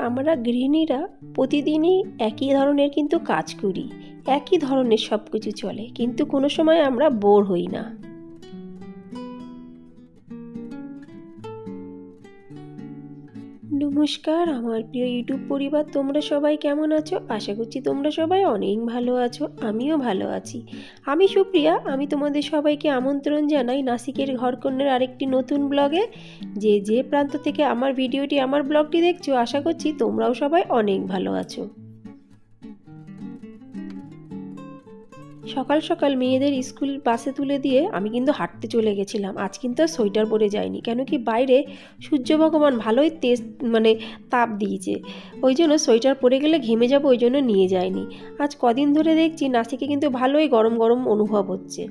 আমরা গৃহিণীরা প্রতিদিনই একই ধরনের কিন্তু কাজ করি, একই ধরনের সব কিছু চলে, কিন্তু কোনো সময় আমরা বোর হই না। নমস্কার আমার প্রিয় ইউটিউব পরিবার, তোমরা সবাই কেমন আছো? আশা করছি তোমরা সবাই অনেক ভালো আছো, আমিও ভালো আছি। আমি সুপ্রিয়া, আমি তোমাদের সবাইকে আমন্ত্রণ জানাই নাসিকের ঘরকন্যার আরেকটি নতুন ব্লগে। যে প্রান্ত থেকে আমার ভিডিওটি, আমার ব্লগটি দেখছো, আশা করছি তোমরাও সবাই অনেক ভালো আছো। সকাল সকাল মেয়েদের স্কুল বাসে তুলে দিয়ে আমি কিন্তু হাঁটতে চলে গেছিলাম। আজ কিন্তু আর সোয়েটার পরে যাইনি, কেন কি বাইরে সূর্য ভগবান ভালোই তেজ তাপ দিয়েছে, ওই জন্য সোয়েটার পরে গেলে ঘেমে যাবো, ওই জন্য নিয়ে যাইনি। আজ কদিন ধরে দেখছি নাসিকে কিন্তু ভালোই গরম গরম অনুভব হচ্ছে,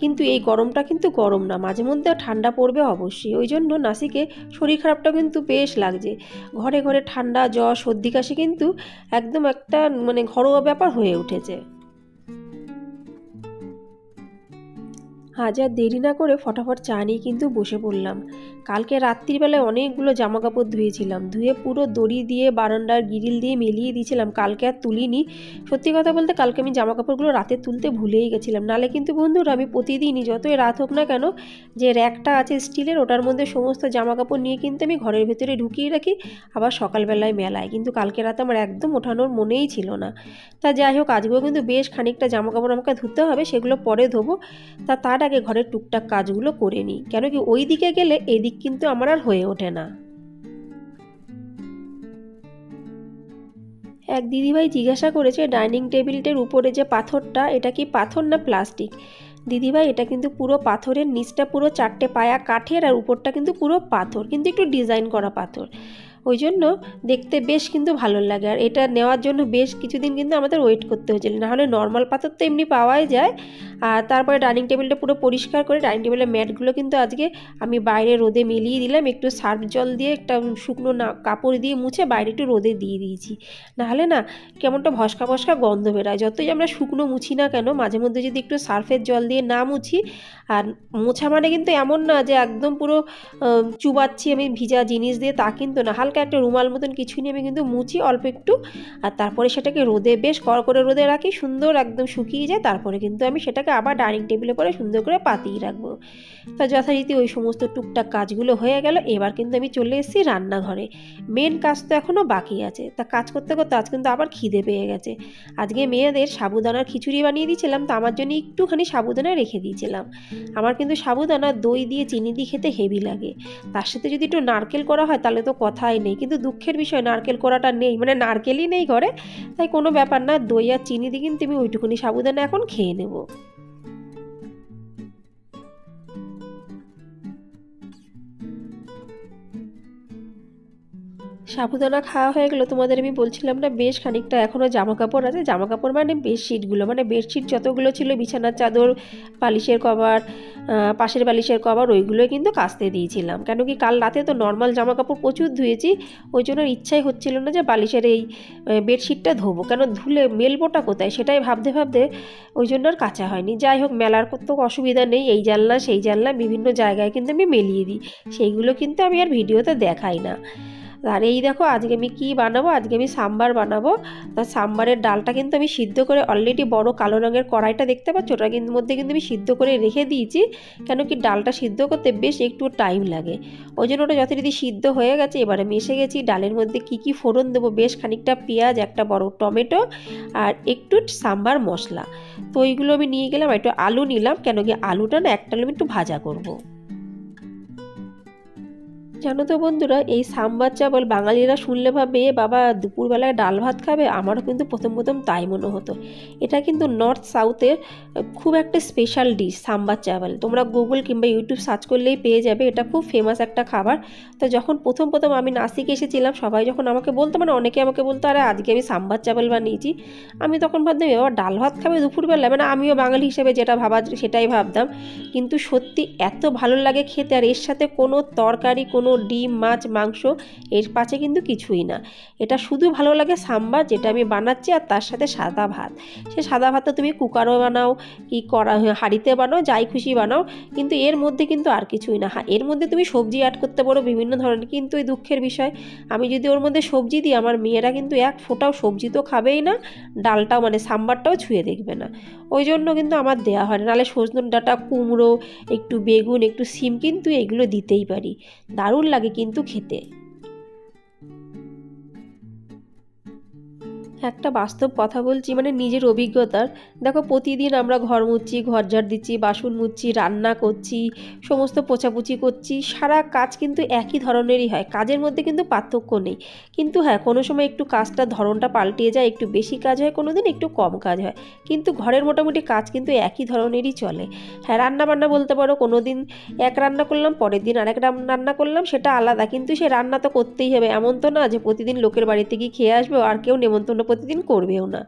কিন্তু এই গরমটা কিন্তু গরম না, মাঝে মধ্যে ঠান্ডা পড়বে অবশ্যই। ওই জন্য নাসিকে শরীর খারাপটা কিন্তু বেশ লাগছে। ঘরে ঘরে ঠান্ডা জ্বর সর্দি কাশি কিন্তু একদম একটা ঘরোয়া ব্যাপার হয়ে উঠেছে। আজ আর দেরি না করে ফটাফট চা নিয়ে কিন্তু বসে পড়লাম। কালকে রাত্রিবেলায় অনেকগুলো জামা কাপড় ধুয়েছিলাম, ধুয়ে পুরো দড়ি দিয়ে বারান্দার গ্রিল দিয়ে মেলিয়ে দিয়েছিলাম, কালকে আর তুলিনি। সত্যি কথা বলতে কালকে আমি জামা কাপড়গুলো রাতে তুলতে ভুলেই গেছিলাম। নালে কিন্তু বন্ধুরা আমি প্রতিদিনই যতই রাত হোক না কেন, যে র্যাকটা আছে স্টিলের, ওটার মধ্যে সমস্ত জামা কাপড় নিয়ে কিন্তু আমি ঘরের ভেতরে ঢুকিয়ে রাখি, আবার সকালবেলায় মেলায়। কিন্তু কালকে রাতে আমার একদম ওঠানোর মনেই ছিল না। তা যাই হোক, আজকেও কিন্তু বেশ খানিকটা জামা কাপড় আমাকে ধুতে হবে, সেগুলো পরে ধোবো। তার আগে ঘরের টুকটাক কাজগুলো করে নিই, কেন কি ওই দিকে গেলে এদিক কিন্তু আমার আর হয়ে ওঠে না। এক দিদিভাই জিজ্ঞাসা করেছে ডাইনিং টেবিলটার উপরে যে পাথরটা, এটা কি পাথর না প্লাস্টিক? দিদিভাই এটা কিন্তু পুরো পাথরের, নিচটা পুরো 4টে পায়া কাঠের, আর উপরটা কিন্তু পুরো পাথর, কিন্তু একটু ডিজাইন করা পাথর, ওই জন্য দেখতে বেশ কিন্তু ভালো লাগে। আর এটা নেওয়ার জন্য বেশ কিছুদিন কিন্তু আমাদের ওয়েট করতে হয়েছিল, নাহলে নর্মাল পাথর তো এমনি পাওয়াই যায়। আর তারপরে ডাইনিং টেবিলটা পুরো পরিষ্কার করে ডাইনিং টেবিলের ম্যাটগুলো কিন্তু আজকে আমি বাইরে রোদে মিলিয়ে দিলাম, একটু সার্ফ জল দিয়ে একটা শুকনো কাপড় দিয়ে মুছে বাইরে একটু রোদে দিয়ে দিয়েছি, নাহলে না কেমনটা ভস্কা ভস্কা গন্ধ বেরোয়। যতই আমরা শুকনো মুছি না কেন, মাঝে মধ্যে যদি একটু সার্ফের জল দিয়ে না মুছি, আর মোছা কিন্তু এমন না যে একদম পুরো চুবাচ্ছি আমি ভিজা জিনিস দিয়ে, তা কিন্তু না, হালকা একটা রুমাল মতন কিছু নিয়ে আমি কিন্তু মুছি অল্প একটু, আর তারপরে সেটাকে রোদে বেশ করে রোদে রাখি, সুন্দর একদম শুকিয়ে যায়, তারপরে কিন্তু আমি সেটাকে আবার ডাইনিং টেবিলে করে সুন্দর করে পাতিয়ে রাখবো। তা যথারীতি ওই সমস্ত টুকটাক কাজগুলো হয়ে গেল। এবার কিন্তু আমি চলে এসেছি রান্নাঘরে। মেন কাজ তো এখনও বাকি আছে। তা কাজ করতে করতে আজ কিন্তু আবার খিদে পেয়ে গেছে। আজকে মেয়েদের সাবুদানার খিচুড়ি বানিয়ে দিয়েছিলাম, তা আমার জন্য একটুখানি সাবুদানা রেখে দিয়েছিলাম। আমার কিন্তু সাবুদানা দই দিয়ে চিনি দিয়ে খেতে হেভি লাগে, তার সাথে যদি একটু নারকেল করা হয় তাহলে তো কথাই নেই। কিন্তু দুঃখের বিষয় নারকেল করাটা নেই, নারকেলই নেই ঘরে, তাই কোনো ব্যাপার না, দই আর চিনি দিয়ে কিন্তু আমি ওইটুকুনি সাবুদানা এখন খেয়ে নেব। সাবুদানা খাওয়া হয়ে গেলো। তোমাদের আমি বলছিলাম না বেশ খানিকটা এখনও জামা কাপড় আছে, জামা কাপড় বেডশিটগুলো, বেডশিট যতগুলো ছিল, বিছানার চাদর, বালিশের কভার, পাশের বালিশের কভার, ওইগুলোই কিন্তু কাচতে দিয়েছিলাম। কেন কি কাল রাতে তো নর্মাল জামা কাপড় প্রচুর ধুয়েছি, ওই জন্য ইচ্ছাই হচ্ছিল না যে বালিশের এই বেডশিটটা ধোবো, কেন ধুলে মেলবোটা কোথায় সেটাই ভাবতে ভাবতে ওই জন্য আর কাচা হয়নি। যাই হোক, মেলার তো অসুবিধা নেই, এই জানলা সেই জানলা বিভিন্ন জায়গায় কিন্তু আমি মেলিয়ে দিই, সেইগুলো কিন্তু আমি আর ভিডিওতে দেখাই না। আর এই দেখো আজকে আমি কি বানাবো, আজকে আমি সাম্বার বানাবো। তা সাম্বারের ডালটা কিন্তু আমি সিদ্ধ করে অলরেডি বড় কালো রঙের কড়াইটা দেখতে পাচ্ছ, ওটার মধ্যে কিন্তু আমি সিদ্ধ করে রেখে দিয়েছি, কেন কি ডালটা সিদ্ধ করতে বেশ একটু টাইম লাগে, ওই জন্য ওটা যথারীতি সিদ্ধ হয়ে গেছে। এবার আমি এসে গেছি ডালের মধ্যে কি ফোড়ন দেবো, বেশ খানিকটা পেঁয়াজ, একটা বড় টমেটো, আর একটু সাম্বার মশলা। তো ওইগুলো আমি নিয়ে গেলাম, একটু আলু নিলাম, কেন কি আলুটা না একটা আলু একটু ভাজা করবো। জানো তো বন্ধুরা, এই সাম্বার চাবল বাঙালিরা শুনলে ভাবে বাবা দুপুরবেলায় ডাল ভাত খাবে। আমারও কিন্তু প্রথম তাই মনে হতো। এটা কিন্তু নর্থ সাউথের খুব একটা স্পেশাল ডিশ সাম্বার চাবল। তোমরা গুগল কিংবা ইউটিউব সার্চ করলেই পেয়ে যাবে, এটা খুব ফেমাস একটা খাবার। তো যখন প্রথম আমি নাসিকে এসেছিলাম, সবাই যখন আমাকে বলতো, অনেকে আমাকে বলতো আরে আজকে আমি সাম্বার চাবল বানিয়েছি, আমি তখন ভাবতাম এবার ডাল ভাত খাবে দুপুরবেলায়, আমিও বাঙালি হিসেবে যেটা সেটাই ভাবতাম। কিন্তু সত্যি এত ভালো লাগে খেতে, আর এর সাথে কোনো তরকারি, কোনো ডিম মাছ মাংস এর পাশে কিন্তু কিছুই না। এটা শুধু ভালো লাগে সাম্বার যেটা আমি বানাচ্ছি, আর তার সাথে সাদা ভাত। সে সাদা ভাতটা তুমি কুকারও বানাও কি হাঁড়িতে বানাও, যাই খুশি বানাও, কিন্তু এর মধ্যে কিন্তু আর কিছুই না। এর মধ্যে তুমি সবজি অ্যাড করতে পারো বিভিন্ন ধরনের, কিন্তু এই দুঃখের বিষয় আমি যদি ওর মধ্যে সবজি দিই আমার মেয়েরা কিন্তু এক ফোঁটাও সবজি তো খাবেই না, ডালটাও মানে সাম্বারটাও ছুঁয়ে দেখবে না। ওই জন্য কিন্তু আমার দেওয়া হয় না। নাহলে সজনে ডাঁটা, কুমড়ো, একটু বেগুন, একটু সিম কিন্তু এগুলো দিতেই পারি, দারুণ লাগে কিন্তু খেতে। একটা বাস্তব কথা বলছি, মানে নিজের অভিজ্ঞতার। দেখো প্রতিদিন আমরা ঘর মুছছি, ঘর ঝাড় দিচ্ছি, বাসন মুছছি, রান্না করছি, সমস্ত পোছাপুছি করছি, সারা কাজ কিন্তু একই ধরনেরই হয়, কাজের মধ্যে কিন্তু পার্থক্য নেই। কিন্তু হ্যাঁ, কোনো সময় একটু কাজটার ধরনটা পাল্টিয়ে যায়, একটু বেশি কাজ হয়, কোনো দিন একটু কম কাজ হয়, কিন্তু ঘরের মোটামুটি কাজ কিন্তু একই ধরনেরই চলে। হ্যাঁ, রান্না বান্না বলতে পারো কোনো দিন এক রান্না করলাম, পরের দিন আরেক রান্না করলাম, সেটা আলাদা, কিন্তু সে রান্না তো করতেই হবে। এমন তো না যে প্রতিদিন লোকের বাড়িতে গিয়ে খেয়ে আসবো, আর কেউ নেমন্তন্ন প্রতিদিন করবেও না।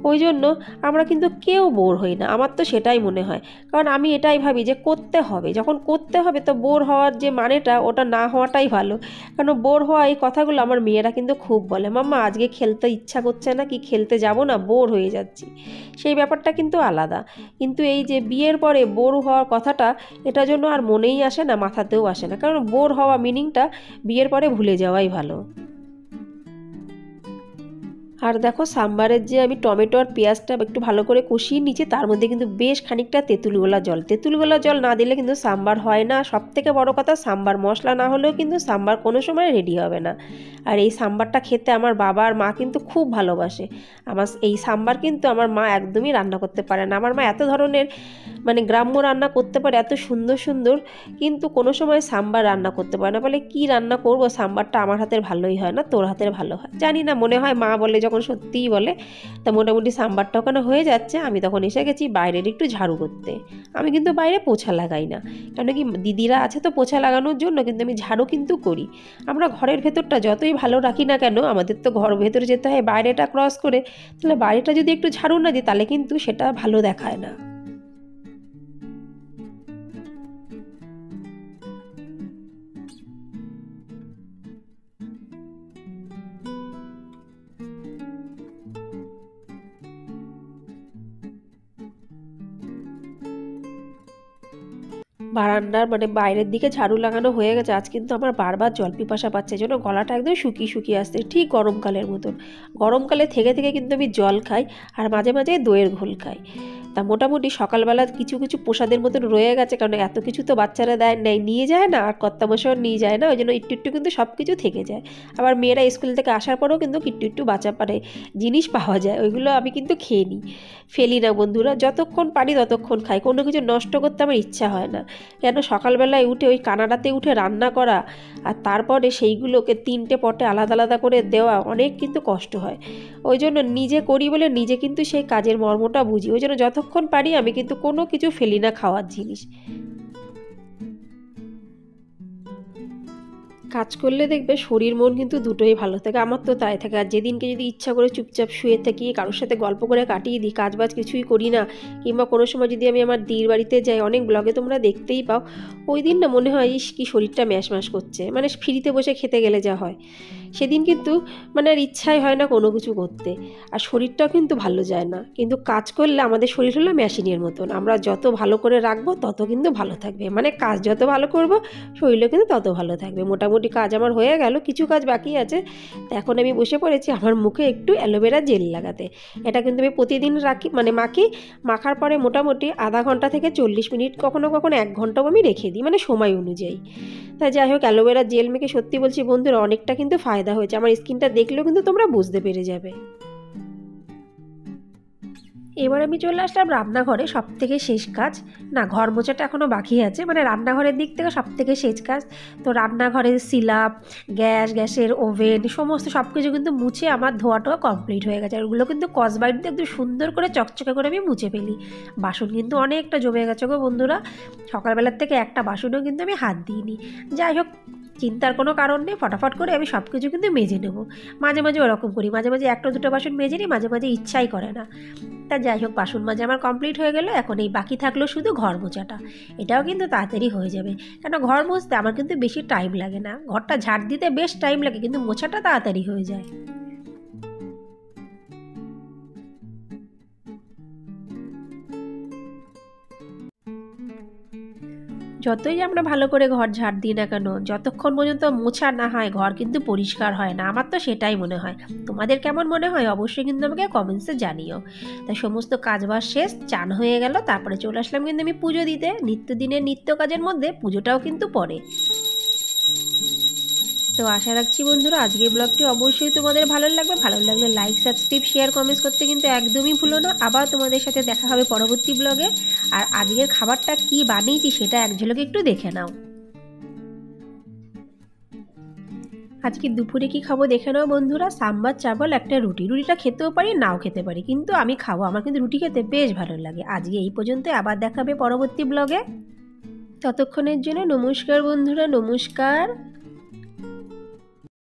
ওই জন্য আমরা কিন্তু কেউ বোর হই না, আমার তো সেটাই মনে হয়। কারণ আমি এটাই ভাবি যে করতে হবে, যখন করতে হবে তো বোর হওয়ার যে মানেটা ওটা না হওয়াটাই ভালো। কারণ বোর হওয়া এই কথাগুলো আমার মেয়েরা কিন্তু খুব বলে, মাম্মা আজকে খেলতে ইচ্ছা করছে না, কি খেলতে যাব না, বোর হয়ে যাচ্ছি। সেই ব্যাপারটা কিন্তু আলাদা। কিন্তু এই যে বিয়ের পরে বোর হওয়ার কথাটা, এটার জন্য আর মনেই আসে না, মাথাতেও আসে না। কারণ বোর হওয়া মিনিংটা বিয়ের পরে ভুলে যাওয়াই ভালো। আর দেখো সাম্বারের যে আমি টমেটো আর পেঁয়াজটা একটু ভালো করে কষিয়ে নিয়েছি, তার মধ্যে কিন্তু বেশ খানিকটা তেঁতুল গোলা জল, তেঁতুল গোলা জল না দিলে কিন্তু সাম্বার হয় না। সব থেকে বড় কথা, সাম্বার মশলা না হলেও কিন্তু সাম্বার কোনো সময় রেডি হবে না। আর এই সাম্বারটা খেতে আমার বাবা আর মা কিন্তু খুব ভালোবাসে। আমার এই সাম্বার কিন্তু আমার মা একদমই রান্না করতে পারে না। আমার মা এত ধরনের মানে গ্রাম্য রান্না করতে পারে, এত সুন্দর সুন্দর, কিন্তু কোনো সময় সাম্বার রান্না করতে পারে না। বলে কি রান্না করব, সাম্বারটা আমার হাতের ভালোই হয় না, তোর হাতের ভালো হয়। জানি না, মনে হয় মা বলে যখন সত্যিই বলে। তা মোটামুটি সাম্বারটা ওখানে হয়ে যাচ্ছে, আমি তখন এসে গেছি বাইরের একটু ঝাড়ু করতে। আমি কিন্তু বাইরে পোছা লাগাই না, কেন কি দিদিরা আছে তো পোছা লাগানোর জন্য, কিন্তু আমি ঝাড়ু কিন্তু করি। আমরা ঘরের ভেতরটা যতই ভালো রাখি না কেন, আমাদের তো ঘর ভেতরে যেতে হয় বাইরেটা ক্রস করে, তাহলে বাইরেটা যদি একটু ঝাড়ু না দিই তাহলে কিন্তু সেটা ভালো দেখায় না। বারান্দার মানে বাইরের দিকে ঝাড়ু লাগানো হয়ে গেছে। আজ কিন্তু আমার বারবার জল পিপাসা পাচ্ছে, যেন গলাটা একদম শুকিয়ে শুকিয়ে আসছে, ঠিক গরমকালের মতন। গরমকালে থেকে থেকে কিন্তু আমি জল খাই, আর মাঝে মাঝে দইয়ের ঘোল খাই। তা মোটামুটি সকালবেলা কিছু কিছু প্রসাদের মতন রয়ে গেছে, কারণ এত কিছু তো বাচ্চারা নিয়ে যায় না, আর কর্তামশাও নিয়ে যায় না, ওই জন্য একটু একটু কিন্তু সব কিছু থেকে যায়। আবার মেয়েরা স্কুল থেকে আসার পরেও কিন্তু একটু একটু বাঁচা পারে জিনিস পাওয়া যায়, ওইগুলো আমি কিন্তু খেয়ে নিই, ফেলি না বন্ধুরা। যতক্ষণ পারি ততক্ষণ খাই, কোনো কিছু নষ্ট করতে আমার ইচ্ছা হয় না। কেন সকালবেলায় উঠে ওই কানাডাতে উঠে রান্না করা, আর তারপরে সেইগুলোকে 3টে পটে আলাদা আলাদা করে দেওয়া অনেক কিন্তু কষ্ট হয়। ওই জন্য নিজে করি বলে নিজে কিন্তু সেই কাজের মর্মটা বুঝি। ওই জন্য যতক্ষণ পারি আমি কিন্তু কোনো কিছু ফেলি না খাওয়ার জিনিস। কাজ করলে দেখবে শরীর মন কিন্তু দুটোই ভালো থাকে, আমার তো তাই থাকে। আর যেদিনকে যদি ইচ্ছা করে চুপচাপ শুয়ে থাকি, কারোর সাথে গল্প করে কাটিয়ে দিই, কাজবাজ কিছুই করি না, কিংবা কোনো সময় যদি আমি আমার দিদির বাড়িতে যাই, অনেক ব্লগে তোমরা দেখতেই পাও, ওই দিন না মনে হয় ইস কি শরীরটা ম্যাশ ম্যাশ করছে, মানে ফ্রিতে বসে খেতে গেলে যা হয়, সেদিন কিন্তু মানে আর ইচ্ছাই হয় না কোনো কিছু করতে, আর শরীরটাও কিন্তু ভালো যায় না। কিন্তু কাজ করলে আমাদের শরীর হলো মেশিনের মতন, আমরা যত ভালো করে রাখবো তত কিন্তু ভালো থাকবে, মানে কাজ যত ভালো করব শরীরও কিন্তু তত ভালো থাকবে। মোটামুটি কাজ আমার হয়ে গেল, কিছু কাজ বাকি আছে। তো এখন আমি বসে পড়েছি আমার মুখে একটু অ্যালোভেরা জেল লাগাতে। এটা কিন্তু আমি প্রতিদিন রাখি, মানে মাখি, মাখার পরে মোটামুটি আধা ঘন্টা থেকে 40 মিনিট, কখনো কখনো 1 ঘন্টাও আমি রেখে দিই, মানে সময় অনুযায়ী। তাই যাই হোক, অ্যালোভেরা জেল মেখে সত্যি বলছি বন্ধুরা অনেকটা কিন্তু ফায়দা হয়েছে, আমার স্কিনটা দেখলেও কিন্তু তোমরা বুঝতে পেরে যাবে। এবার আমি চলে আসলাম রান্নাঘরে, সব থেকে শেষ কাজ। না, ঘর মোছাটা এখনও বাকি আছে, মানে রান্নাঘরের দিক থেকে সব থেকে শেষ কাজ। তো রান্নাঘরের সিলাপ, গ্যাসের ওভেন, সমস্ত সব কিছু কিন্তু মুছে আমার ধোয়াটাও কমপ্লিট হয়ে গেছে। আর ওগুলো কিন্তু কসবাইট দিয়ে একদম সুন্দর করে চকচকে করে আমি মুছে ফেলি। বাসন কিন্তু অনেকটা জমে গেছে গো বন্ধুরা, সকালবেলার থেকে একটা বাসনও কিন্তু আমি হাত দিইনি। যাই হোক, চিন্তার কোনো কারণ নেই, ফটাফট করে আমি সব কিছু কিন্তু মেজে নেব। মাঝে মাঝে ওরকম করি, মাঝে মাঝে একটা দুটো বাসন মেজে নিই, মাঝে মাঝে ইচ্ছাই করে না। তা যাই হোক, বাসন মাজা আমার কমপ্লিট হয়ে গেল। এখন এই বাকি থাকলো শুধু ঘর মোছাটা। এটাও কিন্তু তাড়াতাড়ি হয়ে যাবে, কেন ঘর মুছতে আমার কিন্তু বেশি টাইম লাগে না। ঘরটা ঝাড় দিতে বেশ টাইম লাগে, কিন্তু মোছাটা তাড়াতাড়ি হয়ে যায়। যতই আমরা ভালো করে ঘর ঝাড় দিই না কেন, যতক্ষণ পর্যন্ত মোছা না হয় ঘর কিন্তু পরিষ্কার হয় না। আমার তো সেটাই মনে হয়। তোমাদের কেমন মনে হয় অবশ্যই কিন্তু আমাকে কমেন্টসে জানিও। তাই সমস্ত কাজবাজ শেষ, চান হয়ে গেল, তারপরে চলে আসলাম কিন্তু আমি পুজো দিতে। নিত্যদিনের নিত্য কাজের মধ্যে পুজোটাও কিন্তু পড়ে। তো আশা রাখছি বন্ধুরা আজকের ব্লগটি অবশ্যই তোমাদের ভালো লাগবে। ভালো লাগলে লাইক, সাবস্ক্রাইব, শেয়ার, কমেন্টস করতে কিন্তু একদমই ভুলো না। আবার তোমাদের সাথে দেখা হবে পরবর্তী ব্লগে। আর আজকের খাবারটা কি বানিয়েছি সেটা এক ঝলকে একটু দেখে নাও। আজকে দুপুরে কি খাবো দেখে নাও বন্ধুরা। সাম্বার, চাবল, একটা রুটি। রুটিটা খেতেও পারি, নাও খেতে পারি, কিন্তু আমি খাবো। আমার কিন্তু রুটি খেতে বেশ ভালো লাগে। আজকে এই পর্যন্ত, আবার দেখা হবে পরবর্তী ব্লগে। ততক্ষণের জন্য নমস্কার বন্ধুরা, নমস্কার।